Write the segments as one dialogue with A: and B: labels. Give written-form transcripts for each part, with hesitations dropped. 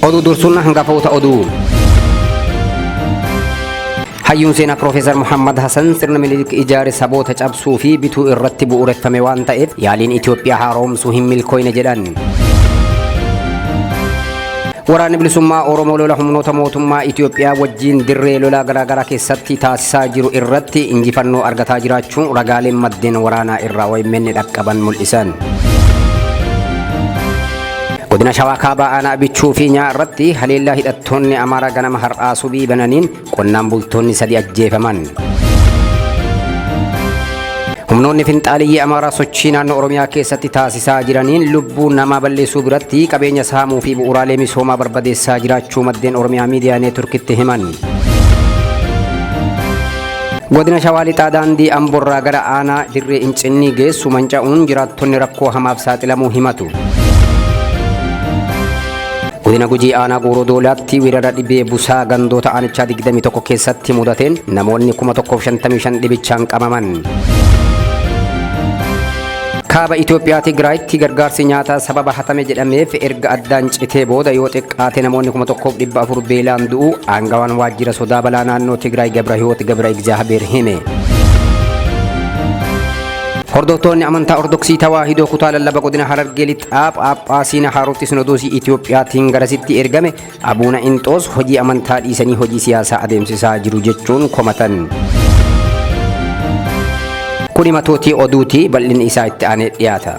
A: Oduu dursuun hangafoota oduu. Hayyuun seenaa Profeesar Muhammad Hassan sirna Minilik ijaare saboota cabsuu fi bituu irratti bu'uureffame waan ta'eef yaaliin Itoophiyaa haaromsuu hin milkooyne jedhan. Waraanni bilisummaa Oromoo lola humnoota mootummaa Itoophiyaa wajjin dirree lolaa garaagaraa keessatti taasisaa jiru irratti injifannoo argataa jiraachuun ragaaleen maddeen waraanaa irraa OMN dhaqqaban mul'isan. Godina Shawaa Kaabaa aanaa Bichuu fi Nyaa irratti haleellaa hidhattoonni Amaaraa ganama har'aa subii bananiin qonnaan bultoonni 3 ajjeefaman. Humnoonni finxaaliyyii Amaaraa sochii naannoo Oromiyaa keessatti taasisaa jiraniin lubbuu namaa balleessuu biratti qabeenya saamuu fi bu'uuraalee misoomaa barbadeessaa jiraachuu maddeen Oromiyaa Miidiyaa Neetworkitti himan. Godina Shawaa Lixaa daandii Amborraa gara aanaa dirree Incinnii geessu manca'uun jiraattonni rakkoo hamaaf saaxilamuu himatu. Godina Gujii aanaa Gooroo Doolaatti weerara dhibee busaa gandoota aanichaa 21 keessatti mudateen namoonni 155 dhibichaan qabaman. Kaaba Itoophiyaa Tigraayitti gargaarsi nyaataa sababa hatame jedhameef erga addaan citee booda yoo xiqqaate namoonni 1400 beelaan du'u aangawaan waajjira sodaa balaa naannoo Tigraay Gabrahiwoot Gabra Egzaabeer hime. Hordoftoonni amantaa Ortodoksii Tawaahidoo kutaa lallaba godina Harargee lixaa Phaaphaasiin Haarootti Sinodoosii Itoophiyaatiin garasitti ergame Abuuna Inxoos hojii amantaa dhiisanii hojii siyaasaa adeemsisaa jiru jechuun komatan. Kuni matootii oduutii bal'inni isaa itti aanee dhiyaata.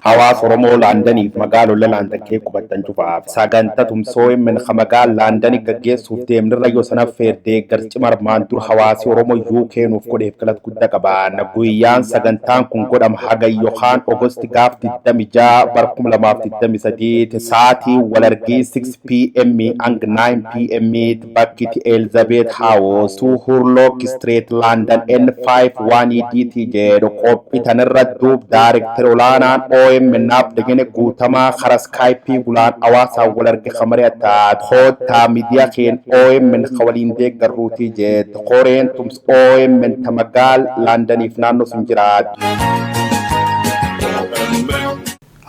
B: Hawaasa Oromoo Laandaniif magaalota Laandakkee qubatan cufaaf sagantaa tumsoo min magaalaa Laandanii gaggeessuuf deemnirra yoo sanaaf feerdee garci marmaan dur hawaasi Oromoo UK nuuf godheef galata guddaa qabaan guyyaan sagantaan kun godhama haga yookaan Ogosti gaaf 26 bar 2023 sa'aatii walargii 6 pm hanga 9 pm bakkiti Elizabeth House Hurlock Street London N51DT jedhu qophii tanirra duub daareektar olaanaan OMN degene guutamaa khara Skype gulaan hawaasa walarge khamariyatta khota media keen OMN khawaliin deeggaruutii jeet qoreen tums OMN tamagal London if naannoo sinjiraat.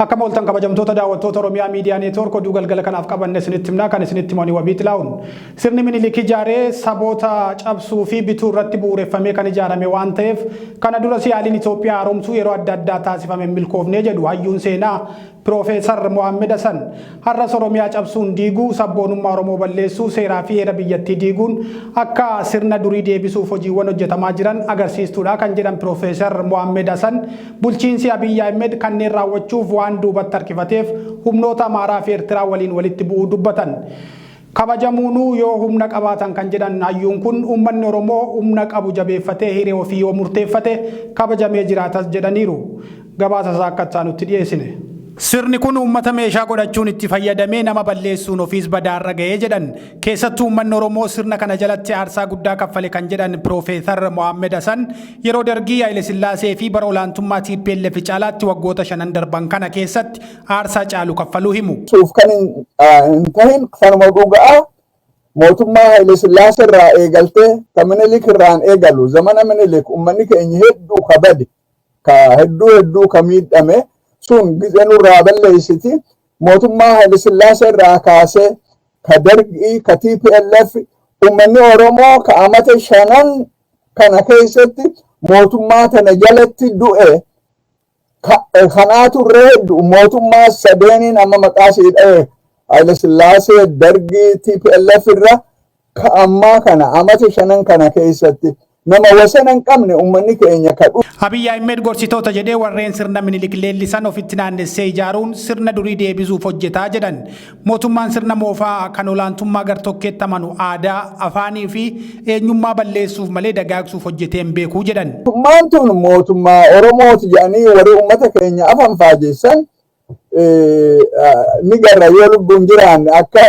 C: Akka mooltan kabajamtoota daawwattoota Oromiyaa Miidiyaa Neetwork oduu galgala kanaaf qabanne isinitti himnaa kan isinitti himanii wabiitti laa'uun sirni Minilik ijaaree saboota cabsuu fi bituu irratti bu'uureffamee kan ijaarame waan ta'eef kana dura yaaliin Itoophiyaa haaromsuu yeroo adda addaa taasifame milkoofnee jedhu hayyuun seenaa Profeesar Muhammad Hassan har'as Oromiyaa cabsuun diiguu sabboonummaa Oromoo balleessuu seeraa fi heera biyyattii diiguun akka sirna durii deebisuuf hojiiwwan hojjetamaa jiran agarsiistuudha kan jedhan Profeesar Muhammad Hassan bulchiinsi Abiy Ahmed kanneen raawwachuuf waan duubatti harkifateef humnoota Amaaraa fi Eertiraa waliin walitti bu'uu dubbatan. Kabajamuunuu yoo humna qabaatan kan jedhan hayyuun kun uummanni Oromoo humna qabu jabeeffatee hiree ofii yoo murteeffate kabajamee jiraatas jedhaniiru. Gabaasa isaa akka taanutti dhiyeessine. Sirni kun uummata meeshaa godhachuun itti fayyadamee nama balleessuun ofiis badaarra ga'ee jedhan keessattuu uummanni Oromoo sirna kana jalatti aarsaa guddaa kaffale kan jedhan Profeesar Muhammad Hassan yeroo dargii Haile Sillaasee fi bara olaantummaa TPLF caalaatti waggoota 5 darban kana keessatti aarsaa caalu kaffaluu himu.
D: Suuf kan hin tahin sanuma dhugaa mootummaa Haile Sillaasee irraa eegaltee kan Minilik irraan eegalu zamana Minilik uummanni keenya hedduu kabade ka hedduu ka miidhame sun gizenu raballeessiti mootummaa Haile Sillaasee irraa kaasee ka dargii ka TPLF uummanni Oromoo ka amata 5 kana keessatti mootummaa tana jalatti du'e kanaatu reedu mootummaa sadeeniin amma maqaa siidhee Haile Sillaasee dargii TPLF irra ka ammaa kana amata 5 kana keessatti nama wasana hin qabne uummanni keenya kadhu.
C: Abiy Ahmed gorsitoota jedhee warreen sirna Minilik leellisan ofitti naannessee ijaaruun sirna durii deebisuuf hojjetaa jedhan mootummaan sirna moofaa kan olaantummaa gartokkeetti amanu aadaa afaanii fi eenyummaa balleessuuf malee dagaagsuuf hojjetee hin beekuu jedhan.
D: Mootummaan tun mootummaa Oromooti jedhanii warri uummata keenya afaan faajessan ni garra yoo lubbuun jiraanne akka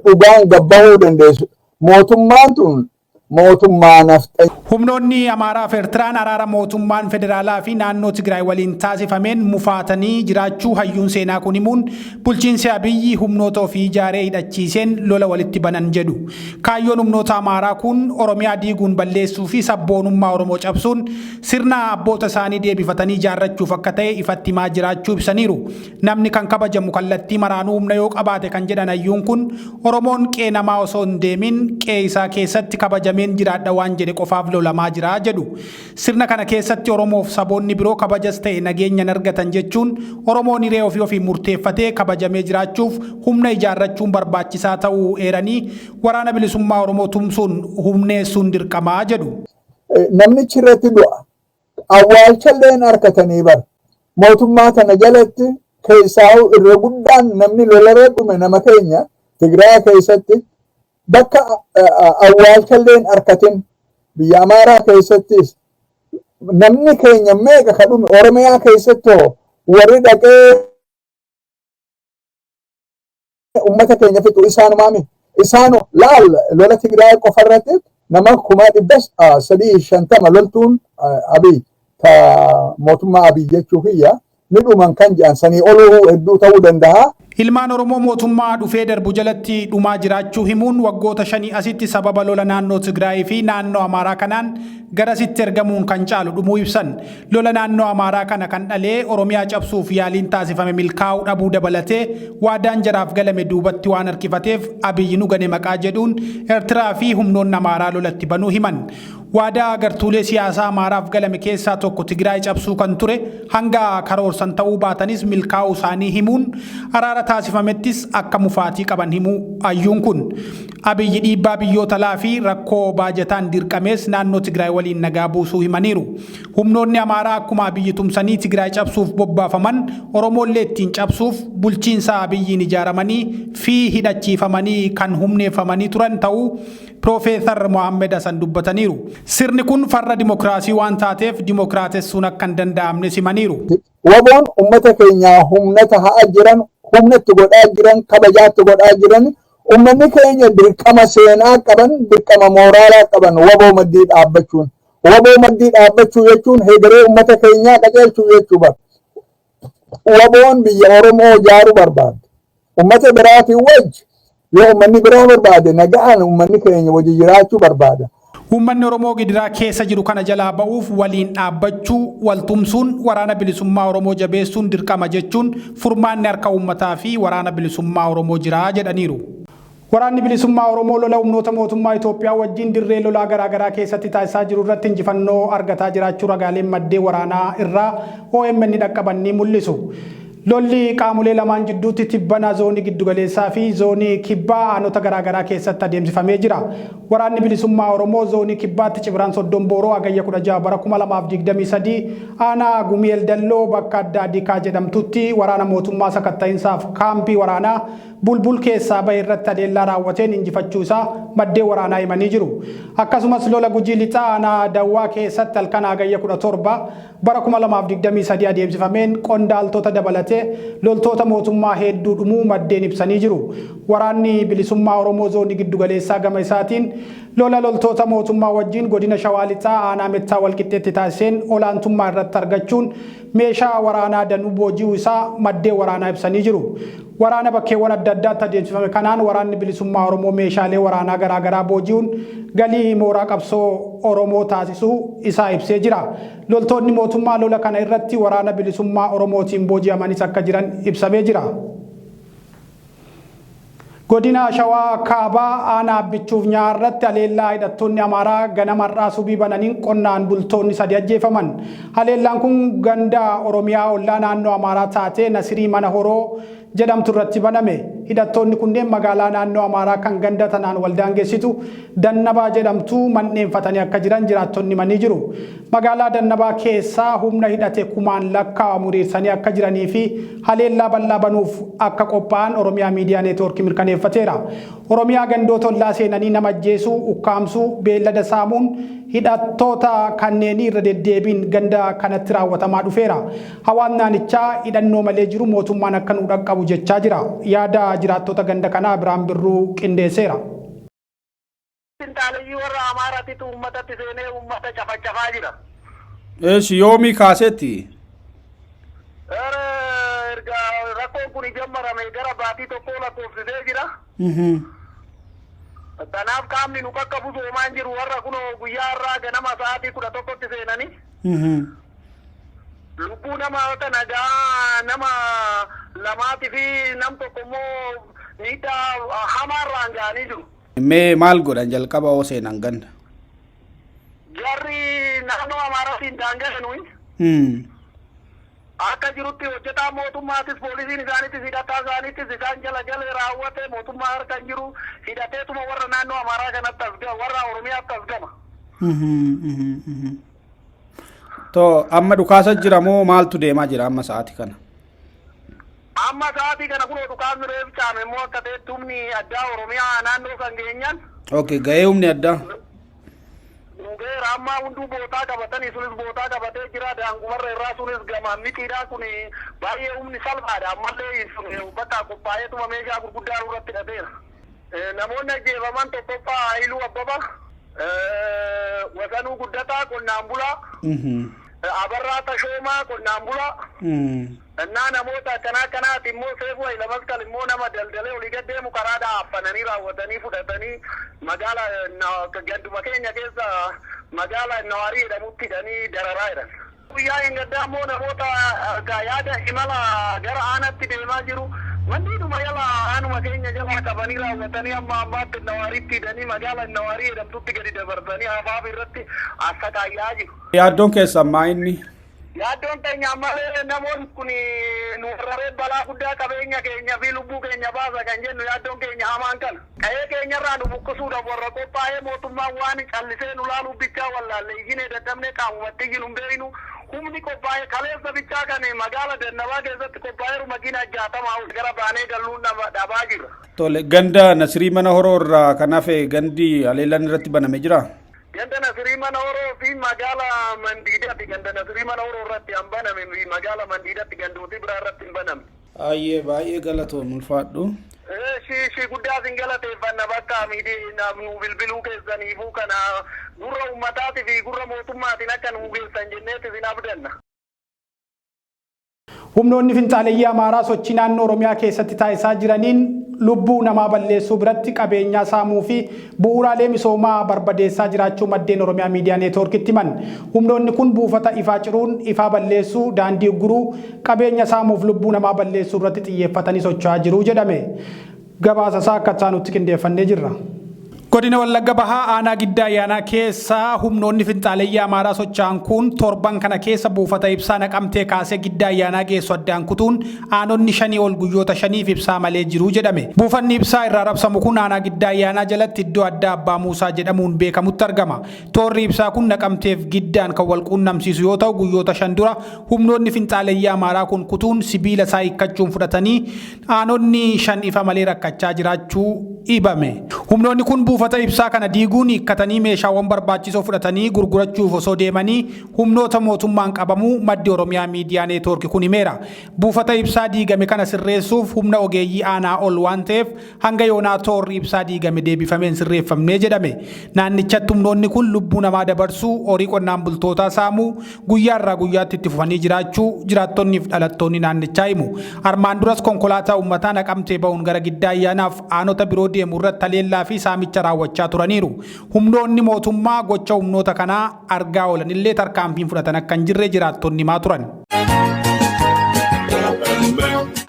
D: dhugaan gabbahuu dandeessu. Mootummaan tun mootummaa nafxanyaa
C: Humnoonni Amaaraa fi Eertiraan araara mootummaan federaalaa fi naannoo Tigraay waliin taasifameen mufaatanii jiraachuu hayyuun seenaa kun himuun bulchiinsi Abiyyi humnoota ofii ijaaree hidhachiiseen lola walitti banan jedhu. Kaayyoon humnoota Amaaraa kun Oromiyaa diiguun balleessuu fi sabboonummaa Oromoo cabsuun sirna abboota isaanii deebifatanii ijaarrachuuf akka ta'e ifatti himaa jiraachuu ibsaniiru. Namni kan kabajamu kallattii maraanuu humna yoo qabaate kan jedhan hayyuun kun Oromoon qe'ee namaa osoo hin deemin qe'ee isaa keessatti kabajameen jiraadha waan jedhe qofaaf lolamaa jira jedhu. Sirna kana keessatti Oromoof saboonni biroo kabajas ta'e nageenyan argatan jechuun Oromoon hiree ofii murteeffatee kabajamee jiraachuuf humna ijaarrachuun barbaachisaa ta'uu eeranii waraana bilisummaa Oromoo tumsuun humneessuun dirqamaa jedhu.
D: Namnichi irratti du'a awwaalchalleen harkatanii bara mootummaa kana jalatti keessaa irra guddaan namni lolaree dhume nama keenya Tigraay keessatti bakka awwaalchalleen harkatin biyya Amaaraa keessattis namni keenya meeqa kadhume Oromiyaa keessatti warri dhaqee ummata keenya fixu isaanumaami isaanu laal lola Tigraay qofarratti nama 350 loltuun Abiy ta mootummaa Abiy jechuu kiyya ni dhuman kan jedhan sanii oluu hedduu ta'uu danda'a.
C: Ilmaan Oromoo mootummaa dhufee darbu jalatti dhumaa jiraachuu himuun waggoota 5 asitti sababa lola naannoo Tigraay fi naannoo Amaaraa kanaan garasitti ergamuun kan caalu dhumuu ibsan. Lola naannoo Amaaraa kana kan dhalee Oromiyaa cabsuuf yaaliin taasifame milkaa'uu dhabuu dabalatee waadaan jaraaf galame duubatti waan harkifateef Abiyyi nu gane maqaa jedhuun Eertiraa fi humnoonni Amaaraa lolatti banuu himan. Waadaa gartuulee siyaasaa Amaaraaf galame keessaa tokko Tigraay cabsuu kan ture hanga karoorsan ta'uu baatanis milkaa'uu isaanii himuun araara taasifamettis akka mufaatii qaban himuu hayyuun kun. Abiyyi dhiibbaa biyyoota alaa fi rakkoo baajataan dirqamees naannoo Tigraay waliin nagaa buusuu himaniiru. Humnoonni Amaaraa akkuma Abiyyi tumsanii Tigraay cabsuuf bobbaafaman Oromoollee ittiin cabsuuf bulchiinsa Abiyyiin ijaaramanii fi hidhachiifamanii kan humneeffamanii turan ta'uu Profeesar Mohaammed Hasan dubbataniiru. Sirni kun farra dimokiraasii waan taateef dimokiraatessuun akka hin danda'amne simaniiru.
D: Waboon ummata keenyaa humnata haa jiran humnatti godhaa jiran kabajaatti godhaa jiran ummanni keenya dirqama seenaa qaban dirqama mooraalaa qaban waboo maddii dhaabbachuun waboo maddii dhaabbachuu jechuun hegeree ummata keenyaa qajeelchuu jechuu bara. Waboon biyya Oromoo ijaaruu barbaada. Ummata biraatiin wajji yoo ummanni biraa barbaade nagaan ummanni keenya wajji jiraachuu barbaada.
C: Uummanni Oromoo gidiraa keessa jiru kana jalaa ba'uuf waliin dhaabbachuu, waltumsuun, waraana bilisummaa Oromoo jabeessuun dirqama jechuun furmaanni harka uummataa fi waraana bilisummaa Oromoo jira jedhaniiru. Waraanni bilisummaa Oromoo lola humnoota mootummaa Itoophiyaa wajjin dirree lolaa garaagaraa keessatti taasisaa jiru irratti injifannoo argataa jiraachuu ragaaleen maddee waraanaa irraa OMN dhaqqaban ni mul'isu. Lolli qaamolee lamaan jidduutti tibbana zoonii giddugaleessaa fi zoonii kibbaa aanota garaagaraa keessatti adeemsifamee jira. Waraanni bilisummaa Oromoo zoonii kibbaatti Cibiraan Soddon Booroo Agayya 16 bara 2023 aanaa Gumiel Dalloo bakka adda Dikaa jedhamtutti waraana mootummaa sakatta'iinsaaf kaampii waraanaa Bulbul keessaa bahe irratti adeellaa raawwateen injifachuu isaa maddee waraanaa himanii jiru. Akkasumas lola Gujii lixaa aanaa Dawwaa keessatti halkan Agayya 17 bara 2023 adeemsifameen qondaaltota dabalatee loltoota mootummaa hedduu dhumuu maddeen ibsanii jiru. Waraanni bilisummaa Oromoo zoonii giddugaleessaa gama isaatiin lola loltoota mootummaa wajjin godina Shawaa lixaa aanaa Mettaa walqixxeetti taasiseen olaantummaa irratti argachuun meeshaa waraanaa danuu boojii isaa maddee waraanaa ibsanii jiru. Waraana bakkeewwan adda addaatti adeemsifame kanaan waraanni bilisummaa Oromoo meeshaalee waraanaa garaagaraa booji'uun galii mooraa qabsoo Oromoo taasisuu isaa ibsee jira. Loltoonni mootummaa lola kana irratti waraana bilisummaa Oromootiin booji'amanis akka jiran ibsamee jira. Godina Shawaa Kaabaa aanaa Abbichuuf Nyaarratti haleellaa hidhattoonni Amaaraa ganamarraa subii bananiin qonnaan bultoonni 3 ajjeefaman. Haleellaan kun ganda Oromiyaa ollaa naannoo Amaaraa taatee Nasirii Mana Horoo jedhamtu irratti baname. Hidhattoonni kunneen magaalaa naannoo Amaaraa kan ganda tanaan waldaangeessitu Dannabaa jedhamtu mandheeffatanii akka jiran jiraattonni himanii jiru. Magaalaa Dannabaa keessaa humna hidhate kumaan lakkaa'amu hiriirsanii akka jiranii fi haleellaa bal'aa banuuf akka qophaa'an Oromiyaa Miidiyaa Neetwoorkii mirkaneeffateera. Oromiyaa gandoota ollaa seenanii nama ajjeesuu, ukkaamsuu, beellada saamuun hidhattoota kanneenii irra deddeebiin ganda kanatti raawwatamaa dhufeera. Hawaasni naannichaa hidhannoo malee jiru mootummaan akka nu dhaqqabu jechaa jira. Yaada jiraattota ganda kanaa Biraan Birruu qindeesseera.
E: Finxaaleyyii warra Amaaraatiitu uummatatti seenee uummata cafacafaa jira.
F: Yoomii kaasetti?
E: Erga rakkoon kun jalqabame gara baatii tokko lakkoofsisee jira. Kanaaf qaamni nu bakka buusu homaan jiru warra kun guyyaa irraa ganama sa'aatii 11tti seenanii. Lubbuu namoota nagaa nama lamaatii fi nam tokko immoo miidhaa hamaarraan ga'anii jiru.
F: Mee maal godhan jalqaba hoo seenan ganda?
E: Jarri naannoo Amaaraatiin daanga'e nuyi. Akka jirutti hojjetaa mootummaatis poolisiin isaaniittis hidhataa isaaniittis isaan jala raawwate mootummaa harkaan jiru hidhateetuma warra naannoo Amaaraa kanatti as gama warra Oromiyaatti as gama.
F: Amma dhukaasa jira moo maaltu deemaa jira amma sa'aatii kana?
E: Amma sa'aatii kana kun dhukaasni reef caame immoo akka ta'etti humni addaa Oromiyaa naannoo kan geenyaan.
F: Okay, gahee humni addaa.
E: Nugeera amma hunduu bootaa qabatanii sunis bootaa qabatee jira daangumarra irraa sunis gama mitiidhaa kun baay'ee humni salphaadha ammallee sun bakka qophaa'eetuma meeshaa gurguddaa irratti hidhateera. Namoonni ajjeefaman tokkoffaa Haayiluu Abbaba, Wasanuu Guddataa qonnaan bulaa, Abarraa Tashoomaa qonnaan bulaa. Innaa namoota akkanaati immoo Seefuu Hayilamaskal immoo nama daldalee olii gaddeemu karaadhaa affananii raawwatanii fudhatanii magaala ganduma keenya keessa magaala Nawaarii jedhamutti hidhanii dararaa jiran. Guyyaa hin gaddaa immoo namoota yaada imala gara aanaatti deemaa jiru. Mandiidhuma jala aanuma keenya jala qabanii raawwatanii amma ammaatti Nawaariitti hidhanii magaala Nawaarii jedhamtutti gadi dabarsanii hafaaf irratti assakaayyaa jiru.
F: Yaaddoon keessan maa inni?
E: Yaaddoon keenya ammallee namoonni kun nu warreen balaa guddaa qabeenya keenya fi lubbuu keenya baasa kan jennu yaaddoon keenya hamaan kana. Qa'ee keenyarraa nu buqqisuudhaaf warra qophaa'ee mootummaan waan callisee nu laaluu bichaa wallaalle iyyinee dadhabnee qaamumatti iyyinu hin beeknu. Humni qophaa'ee kaleessa bichaa kan magaala Dannabaa keessatti qophaa'eeru makiina 60 gara baanee galluun dhabaa jira.
F: Tole, ganda Nasirii mana horoo irraa kan hafe gandi haleellaan irratti baname jira?
E: Ganda Nasirii mana horoo fi magaala Mandiidaatti ganda Nasirii mana horoo irratti hin baname fi magaala Mandiidaatti gandooti biraa irratti hin baname.
F: Baay'ee galatoon ulfaadhu.
E: Shi guddaa sin galateeffanna bakka nu bilbiluu keessaniifuu kana gurra uummataatii fi gurra mootummaatiin akka nu geessan jenneeti sin abdanna.
C: Humnoonni finxaaleyyii Amaaraa sochii naannoo Oromiyaa keessatti taasisaa jiraniin lubbuu namaa balleessuu biratti qabeenyaa saamuu fi bu'uuraalee misoomaa barbadeessaa jiraachuu maddeen Oromiyaa Miidiyaa Neetwoorkitti himan. Humnoonni kun buufata ifaa ciruun ifaa balleessuu, daandii guruu, qabeenya saamuuf lubbuu namaa balleessuu irratti xiyyeeffatanii socho'aa jiru jedhame. Gabaasa isaa akka isaanutti qindeeffannee jirra. Godina Wallagga Bahaa aanaa Giddaa Ayyaanaa keessa humnoonni finxaaleyyii Amaaraa socho'an kun torban kana keessa buufata ibsaa Naqamtee kaasee Giddaa Ayyaanaa geessu addaan kutuun aanonni 5 ol guyyoota 5f ibsaa malee jiru jedhame. Buufanni ibsaa irraa rabsamu kun aanaa Giddaa Ayyaanaa jalatti iddoo addaa Abbaa Muusaa jedhamuun beekamutti argama. Toorri ibsaa kun Naqamteef Giddaan kan wal quunnamsiisu yoo ta'u guyyoota 5 dura humnoonni finxaaleyyii Amaaraa kun kutuun sibiila isaa hiikkachuun fudhatanii aanonni 5 ifa malee rakkachaa jiraachuu ibame. Humnoonni kun buufata ibsaa kana diiguun hiikkatanii meeshaawwan barbaachisoo fudhatanii gurgurachuuf osoo deemanii humnoota mootummaan qabamuu maddi Oromiyaa Miidiyaa Neetwoork kun himeera. Buufata ibsaa diigame kana sirreessuuf humna ogeeyyii aanaa ol waan ta'eef hanga yoonaa toorri ibsaa diigame deebifameen sirreeffamnee jedhame. Naannichatti humnoonni kun lubbuu namaa dabarsuu, horii qonnaan bultootaa saamuu, guyyaarraa guyyaatti itti fufanii jiraachuu jiraattonniif dhalattoonni naannichaa himu. Armaan duras konkolaataa uummataa Naqamtee ba'uun gara Giddaa Ayyaanaaf aanota biroo deemu irratti haleellaa fi saamicha raawwachaa turaniiru. Humnoonni mootummaa gocha humnoota kanaa argaa oolan illee tarkaanfiin fudhatan akka hin jirre jiraattonni himaa turan.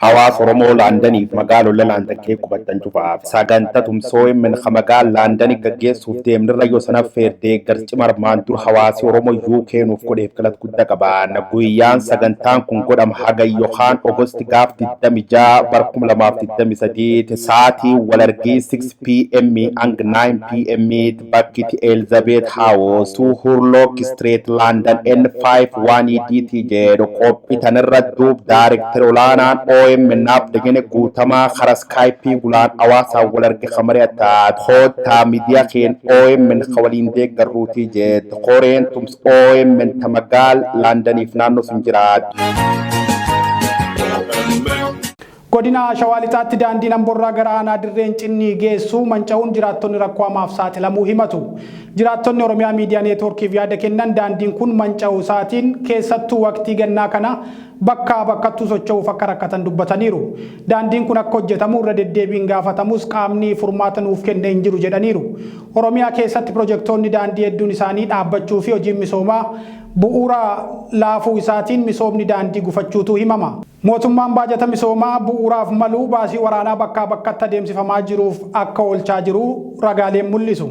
B: Hawaasa Oromoo Laandaniif magaalota Laandakkee qubattan cufaaf sagantaa tumsoo min magaala Laandanii gaggeessuuf deemnirra yoo sanaaf feerdee garci marmaan dur hawaasi Oromoo UK nuuf godheef galata guddaa qabaan. Guyyaan sagantaan kun godhama haga yookaan Ogosti gaaf 26 bara 2023 sa'aatii walargii 6 PM hanga 9 PM bakkiti Elizabeth House Hurlock Street London N51DT jedhu qophii tanirra duub Daareektar olaanaan OMN degene guutamaa karaa Skype gulaan hawaasaa wal arge kamareetaa hoota miidiyaa keen OMN waliin deeggaruutii jedhu qoreen tums OMN tamagaal Londoniif naannoo sun jiraatu.
C: Godina Shawaa Lixaatti daandiin Amborraa gara aanaa Dirreen Cinnii geessu manca'uun jiraattonni rakkoo hamaaf saaxilamuu himatu. Jiraattonni Oromiyaa Miidiyaa Neetwoorkiif yaada kennan daandiin kun manca'uu isaatiin keessattuu waqtii gannaa kana bakkaa bakkattuu socho'uuf akka rakkatan dubbataniiru. Daandiin kun akka hojjetamu irra deddeebiin gaafatamus qaamni furmaata nuuf kennee hin jiru jedhaniiru. Oromiyaa keessatti pirojektoonni daandii hedduun isaanii dhaabbachuu fi hojiin misoomaa bu'uura laafuu isaatiin misoomni daandii gufachuutu himama. Mootummaan baajata misoomaa bu'uuraaf malu baasii waraanaa bakkaa bakkatti adeemsifamaa jiruuf akka oolchaa jiru ragaaleen mul'isu.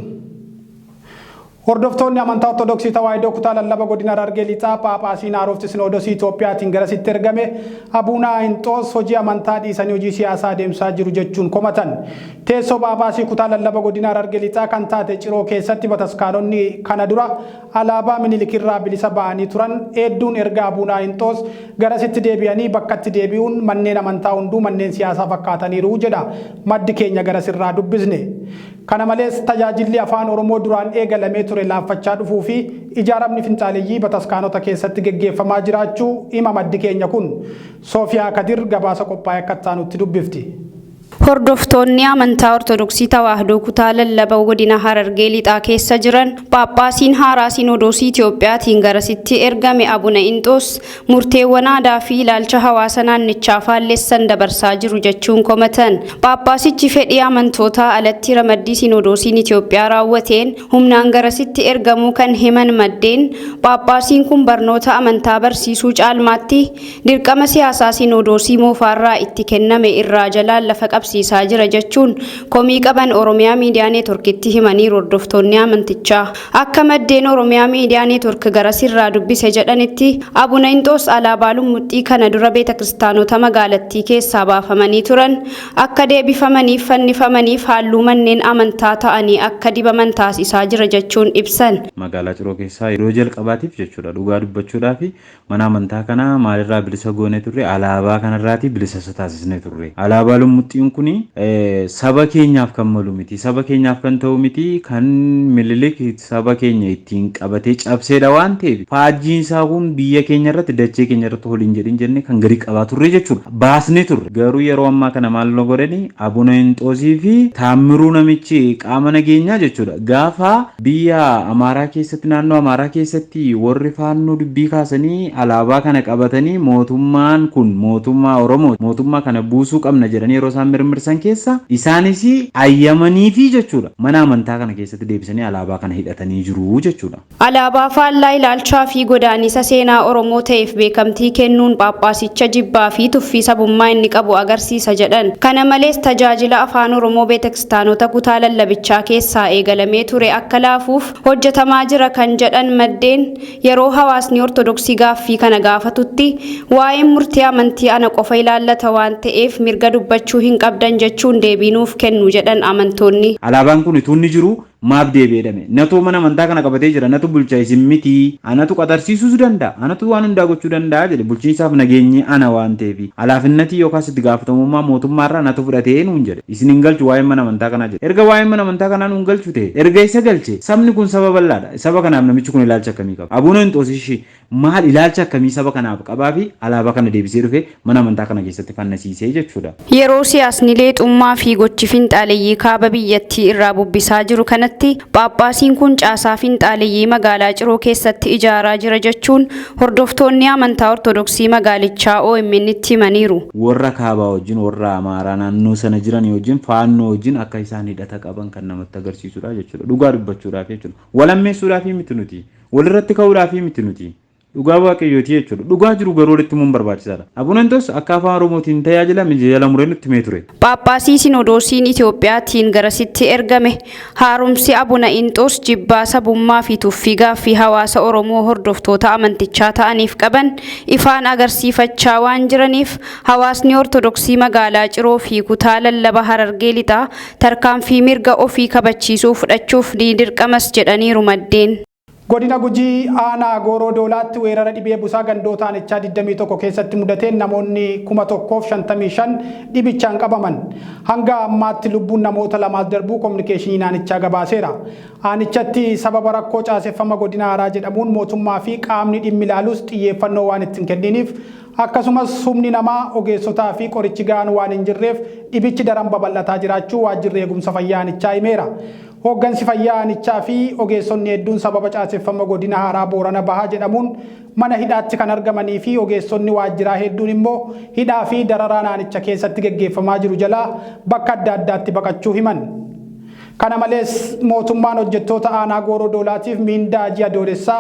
C: Hordoftoonni amantaa Ortodoksii Tawaahidoo kutaa lallaba godina Harargee Lixaa Phaaphaasiin Haarofti Sinoodosii Itoophiyaatiin garasitti ergame Abuunaa Inxoos hojii amantaa dhiisanii hojii siyaasaa adeemsaa jiru jechuun komatan. Teessoo Phaaphaasii kutaa lallaba godina Harargee Lixaa kan taate Ciroo keessatti bataskaanonni kana dura alaabaa Minilik irraa bilisa ba'anii turan hedduun erga Abuunaa Inxoos garasitti deebi'anii bakkatti deebi'uun manneen amantaa hunduu manneen siyaasaa fakkaataniiru jedha maddi keenya garasirraa dubbisne. Kana malees tajaajilli afaan Oromoo duraan eegalamee ture laaffachaa dhufuu fi ijaaramni finxaaleeyyii bataskaanota keessatti geggeeffamaa jiraachuu hima maddi keenya kun. Soofiyaa Kadir gabaasa qophaa'e akka taanutti dubbifti.
G: Hordoftoonni amantaa Ortodoksii Tawaahidoo kutaa lallaba godina Harargee Lixaa keessa jiran Phaaphaasiin haaraa Sinoodosii Itoophiyaatiin garasitti ergame Abuna Inxoos murteewwan aadaa fi ilaalcha hawaasa naannichaa faalleessan dabarsaa jiru jechuun komatan. Phaaphaasichi fedhii amantootaa alatti ramaddii Sinoodosiin Itoophiyaa raawwateen humnaan garasitti ergamuu kan himan maddeen Phaaphaasiin kun barnoota amantaa barsiisuu caalmaatti dirqama siyaasaa Sinoodosii moofaarraa itti kenname irraa jalaan lafa qabsiisaa jira jechuun komii qaban Oromiyaa Miidiyaa Neetwoorkitti himanii hordoftoonni amantichaa. Akka maddeen Oromiyaa Miidiyaa Neetwoork garasirraa dubbise jedhanitti Abuna Inxoos alaabaa lummuxxii kana dura beeta kiristaanota magaalattii keessaa baafamanii turan akka deebifamaniif fannifamaniif halluu manneen amantaa ta'anii akka dibaman taasisaa jira jechuun ibsan.
H: Magaalaa Ciroo keessaa yeroo jalqabaatiif jechuudha dhugaa dubbachuudhaa fi mana amantaa kana maalirraa bilisa goone turre alaabaa kanarraati bilisa taasisne turre. Alaabaa lummuxxiin kuni saba keenyaaf kan malu miti saba keenyaaf kan ta'u miti kan Minilik saba keenya ittiin qabatee cabseedha waan ta'eef faajjiin isaa kun biyya keenya irratti dachee keenya irratti waliin jedhin jenne kan gadi qabaa turre jechuudha baasnee turre garuu yeroo ammaa kana maal nu godhani Abuna Inxoosii fi Taammiruu namichi qaama nageenyaa jechuudha gaafa biyya Amaaraa keessatti naannoo Amaaraa keessatti warri faannoo dubbii kaasanii alaabaa kana qabatanii mootummaan kun mootummaa Oromoo mootummaa kana buusuu qabna jedhanii yeroo isaan mirmirsan keessa isaanis ayyamanii fi jechuudha mana amantaa kana keessatti deebisanii alaabaa kana hidhatanii jiru jechuudha.
G: Alaabaa faallaa ilaalchaa fi godaanisa seenaa Oromoo ta'eef beekamtii kennuun Phaaphaasicha jibbaa fi tuffii sabummaa inni qabu agarsiisa jedhan. Kana malees tajaajila afaan Oromoo beetekiristaanota kutaa lallabichaa keessaa eegalamee ture akka laafuuf hojjetamaa jira kan jedhan maddeen yeroo hawaasni Ortodoksii gaaffii kana gaafatutti waa'een murtee amantii ana qofa ilaallata waan ta'eef mirga dubbachuu hin qabdan jechuun deebiinuuf kennu jedhan amantoonni.
H: Alaabaan kun ituunni jiru maaf deebi'edhame natu mana amantaa kana qabatee jira natu bulchaa isin miti anatu qaxarsiisuu danda'a anatu waan hundaa gochuu danda'a jedhe bulchiinsaaf nageenyi ana waan ta'eef alaafinnatii yookaas itti gaafatamummaa mootummaarraa natu fudhatee nuun jedhe isin hin galchu waa'ee mana amantaa kanaa jedhe erga waa'ee mana amantaa kanaa nuun galchu ta'e erga isa galche sabni kun saba bal'aadha saba kanaaf namichi kun ilaalcha akkamii qaba Abuna Inxoos maal ilaalcha akkamii saba kanaaf qabaa fi alaabaa kana deebisee dhufe mana amantaa kana keessatti fannisiisee jechuudha.
G: Yeroo siyaasni leexummaa fi gochi finxaaleeyyii kaaba biyyattii irraa bubbisaa jiru kanatti Phaaphaasiin kun caasaa finxaaleeyyii magaalaa Ciroo keessatti ijaaraa jira jechuun hordoftoonni amantaa Ortodoksii magaalichaa OMN itti himaniiru.
H: Warra kaabaa wajjin warra Amaaraa naannoo sana jiran wajjin faannoo wajjin akka isaan hidhata qaban kan namatti agarsiisudha jechuudha. Dhugaa dubbachuudhaaf jechuudha. Walammeessuudhaaf miti nuti. Walirratti ka'uudhaaf miti nuti. Dhugaa waaqayyooti jechuudha. Dhugaa jiru garuu walitti mun barbaachisaadha. Abuna Inxoos akka afaan Oromootiin tajaajilame jala mureen nutti himee ture.
G: Phaaphaasii Sinoodosiin Itoophiyaatiin garasitti ergame haaromsi Abuna Inxoos jibbaa sabummaa fi tuffii gaaffii hawaasa Oromoo hordoftoota amantichaa ta'aniif qaban ifaan agarsiifachaa waan jiraniif hawaasni Ortodoksii magaalaa Ciroo fi kutaa lallaba Harargee Lixaa tarkaanfii mirga ofii kabachiisuu fudhachuuf ni dirqamas jedhaniiru maddeen.
C: Godina Gujii aanaa Gooroo Doolaatti weerara dhibee busaa gandoota aanichaa 21 keessatti mudateen namoonni 1,055 dhibichaan qabaman. Hanga ammaatti lubbuun namoota lamaas darbuu kominikeeshinii aanichaa gabaaseera. Aanichatti sababa rakkoo caaseffama godina haaraa jedhamuun mootummaa fi qaamni dhimmi ilaalus xiyyeeffannoo waan ittiin kenniniif akkasumas humni namaa ogeessotaa fi qorichi gahaan waan hin jirreef dhibichi daran babal'ataa jiraachuu waajjirri eegumsa fayyaa aanichaa himeera. Hooggansi fayyaa aanichaa fi ogeessonni hedduun sababa caaseffama godina haaraa Boorana Bahaa jedhamuun mana hidhaatti kan argamanii fi ogeessonni waajjiraa hedduun immoo hidhaa fi dararaan aanicha keessatti gaggeeffamaa jiru jalaa bakka adda addaatti baqachuu himan. Kana malees mootummaan hojjettoota aanaa Gooroo Doolaatiif miindaa ji'a Adoolessaa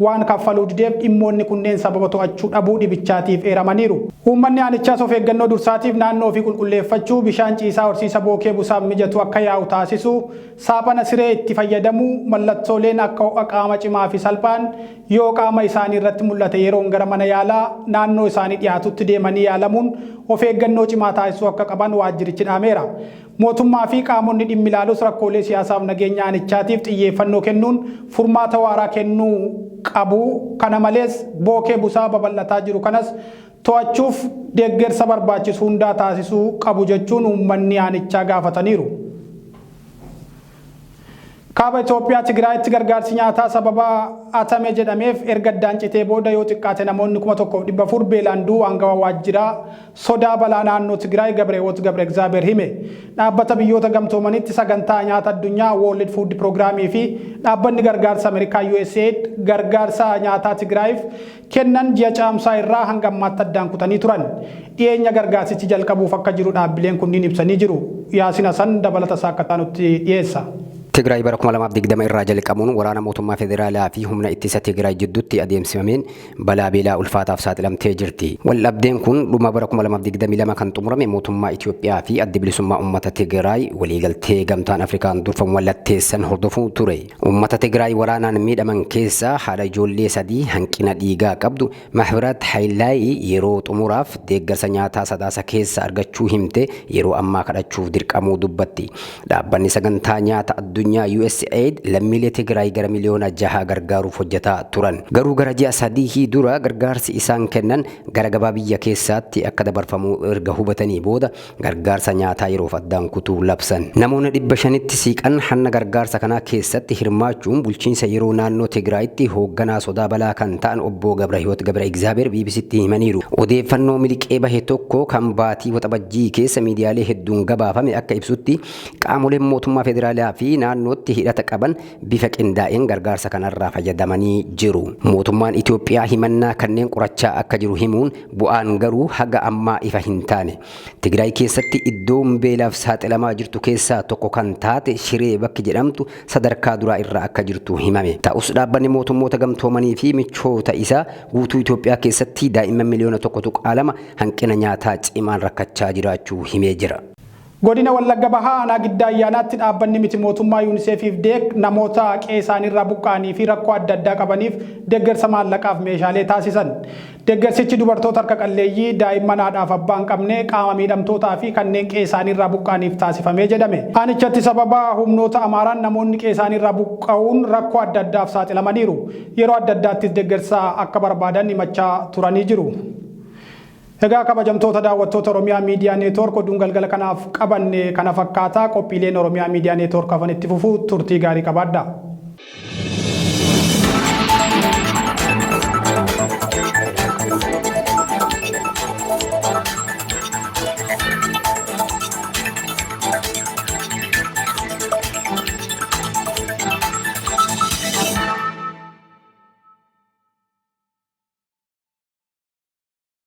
C: waan kaffaluu dideef dhimmoonni kunneen sababa to'achuu dhabuu dhibichaatiif eeramaniiru. Uummanni aanichaas of eeggannoo dursaatiif naannoo ofii qulqulleeffachuu, bishaan ciisaa horsiisa bookee busaaf mijatu akka yaa'u taasisuu, saaphana siree itti fayyadamuu, mallattooleen akka ho'a qaama cimaa fi salphaan yoo qaama isaanii irratti mul'ate yeroon gara mana yaalaa naannoo isaanii dhiyaatutti deemanii yaalamuun of eeggannoo cimaa taasisuu akka qaban waajjirichi dhaameera. Mootummaa fi qaamonni dhimmi ilaalus rakkoolee siyaasaaf nageenya aanichaatiif xiyyeeffannoo kennuun furmaata waaraa kennuu qabu. Kana malees bookee busaa babal'ataa jiru kanas to'achuuf deeggarsa barbaachisu hundaa taasisuu qabu jechuun uummanni aanichaa gaafataniiru. Kaaba Itoophiyaa Tigraayitti gargaarsi nyaataa sababa atame jedhameef erga addaan citee booda yoo xiqqaate namoonni 1,400 beelaan du'uu aangawa waajjiraa sodaa balaa naannoo Tigraay Gabreewoot Gabre Egzaabeer hime. Dhaabbata biyyoota gamtoomanitti sagantaa nyaata addunyaa World Food Programmii fi dhaabbanni gargaarsa Ameerikaa USAID gargaarsa nyaataa Tigraayiif kennan ji'a caamsaa irraa hanga ammaatti addaan kutanii turan. Dhiyeenya gargaarsichi jalqabuuf akka jiru dhaabbileen kunniin ibsanii jiru. Yaasin Hasan dabalata saakkataa nutti dhiyeessa.
A: Tigraay bara 2020 irraa jalqabuun waraana mootummaa federaalaa fi humna ittisa Tigraay jidduutti adeemsifameen balaa beelaa ulfaataaf saaxilamtee jirti. Waldhabdeen kun dhuma bara 2022 kan xumurame mootummaa Itoophiyaa fi adda bilisummaa uummata Tigraay waliigaltee gamtaan Afrikaan durfamu mallatteessan hordofuu ture. Uummata Tigraay waraanaan miidhaman keessaa haadha ijoollee sadii hanqina dhiigaa qabdu Mahbirat Hayilaay yeroo xumuraaf deeggarsa nyaataa sadaasa keessa argachuu himte yeroo ammaa kadhachuuf dirqamuu dubbatti. Dhaabbanni sagantaa nyaata addunyaa USAID lammiilee Tigraay gara miliyoona 6 gargaaruuf hojjetaa turan. Garuu gara ji'a 3 dura gargaarsi isaan kennan gara gabaa biyya keessaatti akka dabarfamu erga hubatanii booda gargaarsa nyaataa yeroof addaan kutuu labsan. Namoonni 500tti siiqan hanna gargaarsa kanaa keessatti hirmaachuun bulchiinsa yeroo naannoo Tigraayitti hoogganaa sodaa balaa kan ta'an obbo Gabrahiwoot Gabre Egzaabeer BBCtti himaniiru. Odeeffannoo miliqee bahe tokko kan baatii waxabajjii keessa miidiyaalee hedduun gabaafame akka ibsutti qaamoleen mootummaa federaalaa fi naannootti hidhata qaban bifa qindaa'een gargaarsa kanarraa fayyadamanii jiru. Mootummaan Itoophiyaa himannaa kanneen qorachaa akka jiru himuun bu'aan garuu haga ammaa ifa hin taane. Tigraay keessatti iddoon beelaaf saaxilamaa jirtu keessaa tokko kan taate Shiree bakki jedhamtu sadarkaa duraa irra akka jirtu himame. Ta'us dhaabbanni mootummoota gamtoomanii fi michoota isaa guutuu Itoophiyaa keessatti daa'imman miliyoona 1.2 hanqina nyaataa cimaan rakkachaa jiraachuu himee jira.
C: Godina Wallagga Bahaa aanaa Giddaa Ayyaanaatti dhaabbanni miti mootummaa UNICEF deeg namoota qe'ee isaaniirraa buqqa'anii fi rakkoo adda addaa qabaniif deeggarsa maallaqaaf meeshaalee taasisan. Deeggarsichi dubartoota harka qalleeyyii, daa'imman haadhaaf abbaa hin qabne, qaama miidhamtootaa fi kanneen qe'ee isaaniirraa buqqa'aniif taasifamee jedhame. Aanichatti sababa humnoota Amaaraan namoonni qe'ee isaaniirraa buqqa'uun rakkoo adda addaaf saaxilamaniiru. Yeroo adda addaattis deeggarsa akka barbaadan himachaa turanii jiru. Egaa kabajamtoota daawwattoota Oromiyaa Miidiyaa Neetwoork oduun galgala kanaaf qabanne kana fakkaataa qophiileen Oromiyaa Miidiyaa Neetwoork hafan itti fufuu turtii gaarii qabaadha.